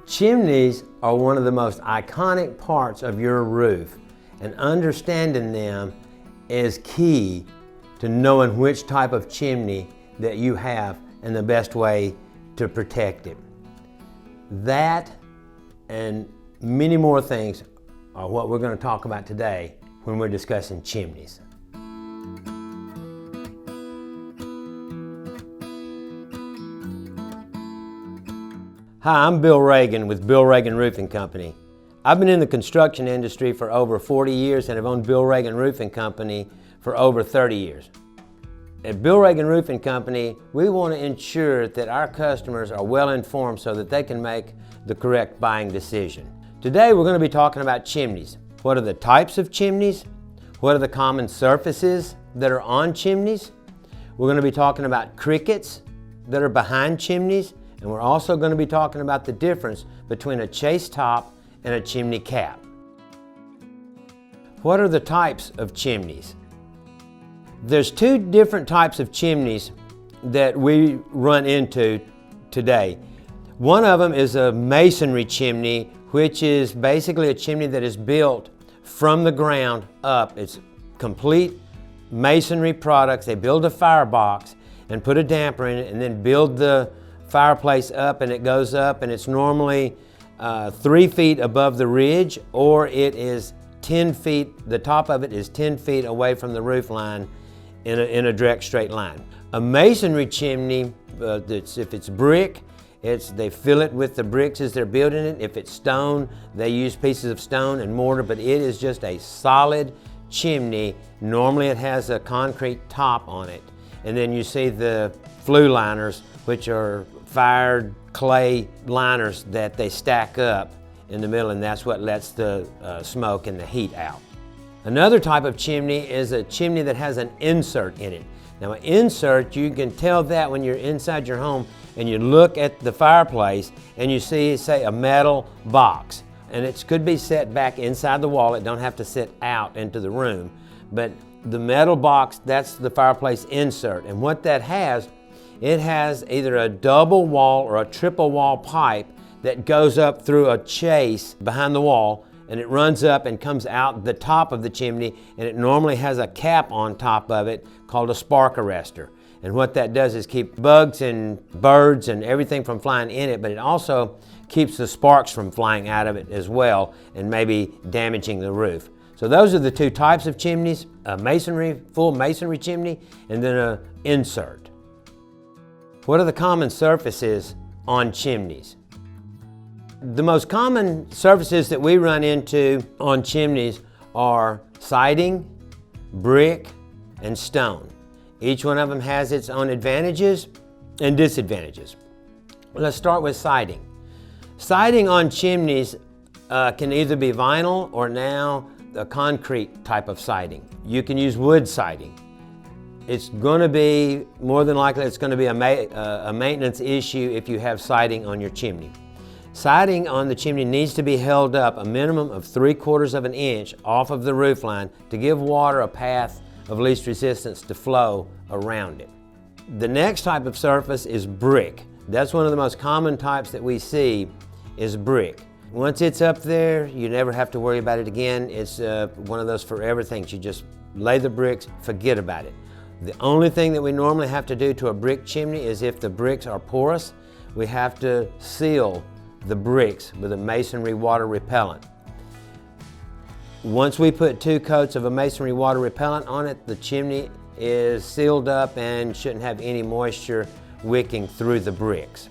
Chimneys are one of the most iconic parts of your roof, and understanding them is key to knowing which type of chimney that you have and the best way to protect it. That and many more things are what we're going to talk about today when we're discussing chimneys. Hi, I'm Bill Ragan with Bill Ragan Roofing Company. I've been in the construction industry for over 40 years and have owned Bill Ragan Roofing Company for over 30 years. At Bill Ragan Roofing Company, we want to ensure that our customers are well informed so that they can make the correct buying decision. Today we're going to be talking about chimneys. What are the types of chimneys? What are the common surfaces that are on chimneys? We're going to be talking about crickets that are behind chimneys. And we're also going to be talking about the difference between a chase top and a chimney cap. What are the types of chimneys? There's two different types of chimneys that we run into today. One of them is a masonry chimney, which is basically a chimney that is built from the ground up. It's complete masonry products. They build a firebox and put a damper in it and then build the fireplace up, and it goes up, and it's normally 3 feet above the ridge, or it is 10 feet, the top of it is 10 feet away from the roof line in a direct straight line. A masonry chimney, if it's brick, they fill it with the bricks as they're building it. If it's stone, they use pieces of stone and mortar, but it is just a solid chimney. Normally it has a concrete top on it. And then you see the flue liners, which are fired clay liners that they stack up in the middle, and that's what lets the smoke and the heat out. Another type of chimney is a chimney that has an insert in it. Now, an insert, you can tell that when you're inside your home and you look at the fireplace and you see, say, a metal box, and it could be set back inside the wall. It don't have to sit out into the room, but the metal box, that's the fireplace insert. And what that has, it has either a double wall or a triple wall pipe that goes up through a chase behind the wall, and it runs up and comes out the top of the chimney, and it normally has a cap on top of it called a spark arrestor. And what that does is keep bugs and birds and everything from flying in it, but it also keeps the sparks from flying out of it as well and maybe damaging the roof. So those are the two types of chimneys, a masonry, full masonry chimney, and then an insert. What are the common surfaces on chimneys? The most common surfaces that we run into on chimneys are siding, brick, and stone. Each one of them has its own advantages and disadvantages. Let's start with siding. Siding on chimneys can either be vinyl or now a concrete type of siding. You can use wood siding. It's going to be, more than likely, it's going to be a maintenance issue if you have siding on your chimney. Siding on the chimney needs to be held up a minimum of 3/4 of an inch off of the roof line to give water a path of least resistance to flow around it. The next type of surface is brick. That's one of the most common types that we see is brick. Once it's up there, you never have to worry about it again. It's one of those forever things. You just lay the bricks, forget about it. The only thing that we normally have to do to a brick chimney is if the bricks are porous, we have to seal the bricks with a masonry water repellent. Once we put 2 coats of a masonry water repellent on it, the chimney is sealed up and shouldn't have any moisture wicking through the bricks.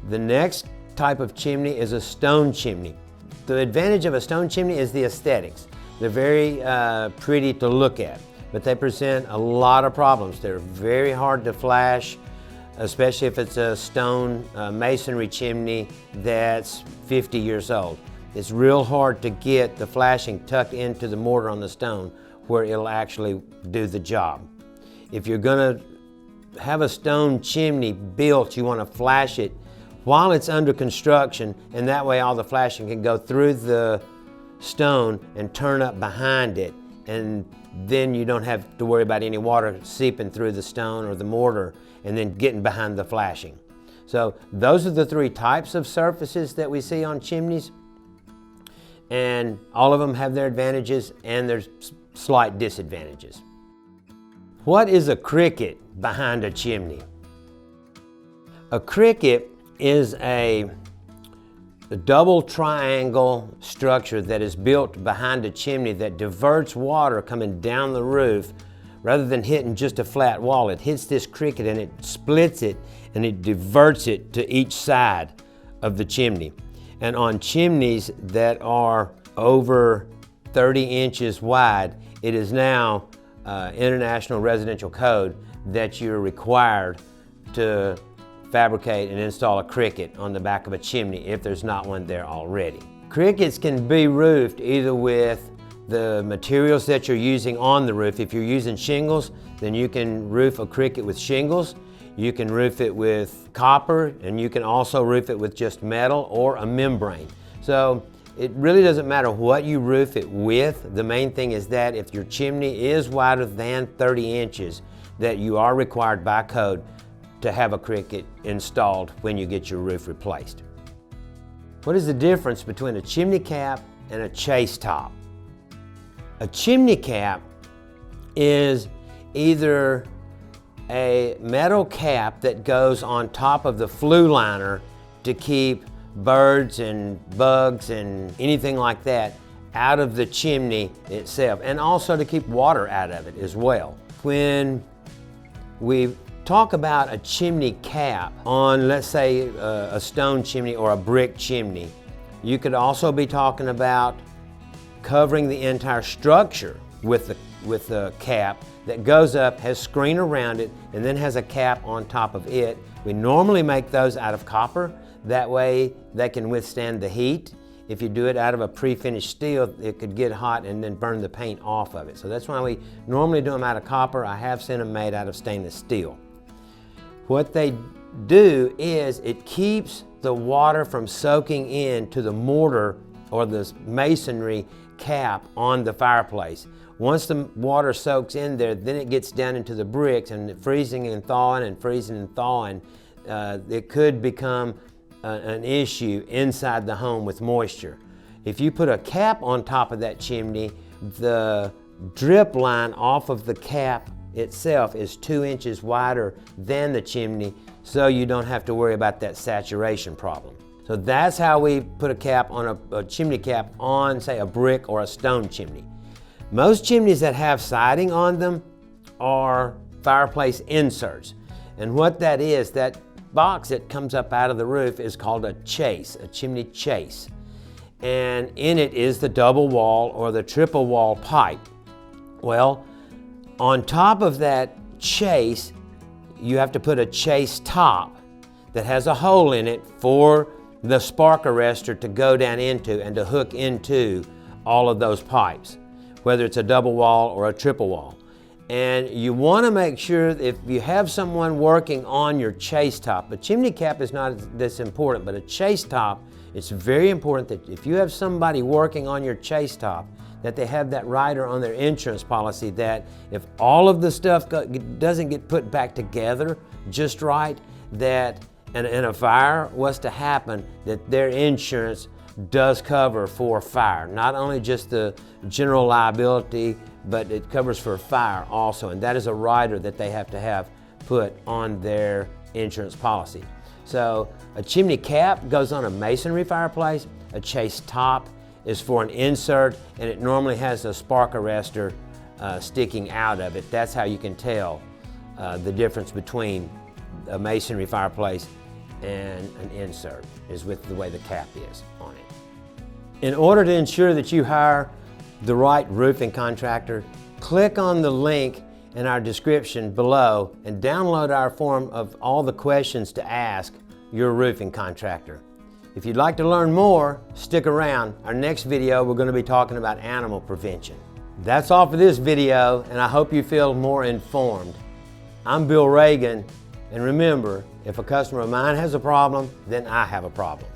The next type of chimney is a stone chimney. The advantage of a stone chimney is the aesthetics. They're very pretty to look at, but they present a lot of problems. They're very hard to flash, especially if it's a stone masonry chimney that's 50 years old. It's real hard to get the flashing tucked into the mortar on the stone where it'll actually do the job. If you're gonna have a stone chimney built, you want to flash it while it's under construction, and that way all the flashing can go through the stone and turn up behind it, and then you don't have to worry about any water seeping through the stone or the mortar and then getting behind the flashing. So those are the three types of surfaces that we see on chimneys, and all of them have their advantages and their slight disadvantages. What is a cricket behind a chimney? A cricket is a double triangle structure that is built behind a chimney that diverts water coming down the roof. Rather than hitting just a flat wall, it hits this cricket and it splits it and it diverts it to each side of the chimney. And on chimneys that are over 30 inches wide, it is now International Residential Code that you're required to fabricate and install a cricket on the back of a chimney if there's not one there already. Crickets can be roofed either with the materials that you're using on the roof. If you're using shingles, then you can roof a cricket with shingles. You can roof it with copper, and you can also roof it with just metal or a membrane. So it really doesn't matter what you roof it with. The main thing is that if your chimney is wider than 30 inches, that you are required by code to have a cricket installed when you get your roof replaced. What is the difference between a chimney cap and a chase top? A chimney cap is either a metal cap that goes on top of the flue liner to keep birds and bugs and anything like that out of the chimney itself, and also to keep water out of it as well. When we talk about a chimney cap on, let's say, a stone chimney or a brick chimney, you could also be talking about covering the entire structure with the cap that goes up, has screen around it, and then has a cap on top of it. We normally make those out of copper. That way they can withstand the heat. If you do it out of a pre-finished steel, it could get hot and then burn the paint off of it. So that's why we normally do them out of copper. I have seen them made out of stainless steel. What they do is it keeps the water from soaking into the mortar or the masonry cap on the fireplace. Once the water soaks in there, then it gets down into the bricks, and freezing and thawing and freezing and thawing, it could become an issue inside the home with moisture. If you put a cap on top of that chimney, the drip line off of the cap itself is 2 inches wider than the chimney, so you don't have to worry about that saturation problem. So that's how we put a cap on a chimney cap on, say, a brick or a stone chimney. Most chimneys that have siding on them are fireplace inserts. And what that is, that box that comes up out of the roof is called a chase, a chimney chase. And in it is the double wall or the triple wall pipe. Well, on top of that chase, you have to put a chase top that has a hole in it for the spark arrestor to go down into and to hook into all of those pipes, whether it's a double wall or a triple wall. And you want to make sure that if you have someone working on your chase top, a chimney cap is not this important, but a chase top, it's very important that if you have somebody working on your chase top, that they have that rider on their insurance policy that if all of the stuff doesn't get put back together just right, that and a fire was to happen, that their insurance does cover for fire. Not only just the general liability, but it covers for fire also. And that is a rider that they have to have put on their insurance policy. So a chimney cap goes on a masonry fireplace. A chase top is for an insert, and it normally has a spark arrestor sticking out of it. That's how you can tell the difference between a masonry fireplace and an insert, is with the way the cap is on it. In order to ensure that you hire the right roofing contractor, click on the link in our description below and download our form of all the questions to ask your roofing contractor. If you'd like to learn more, stick around. Our next video, we're going to be talking about animal prevention. That's all for this video, and I hope you feel more informed. I'm Bill Ragan, and remember, if a customer of mine has a problem, then I have a problem.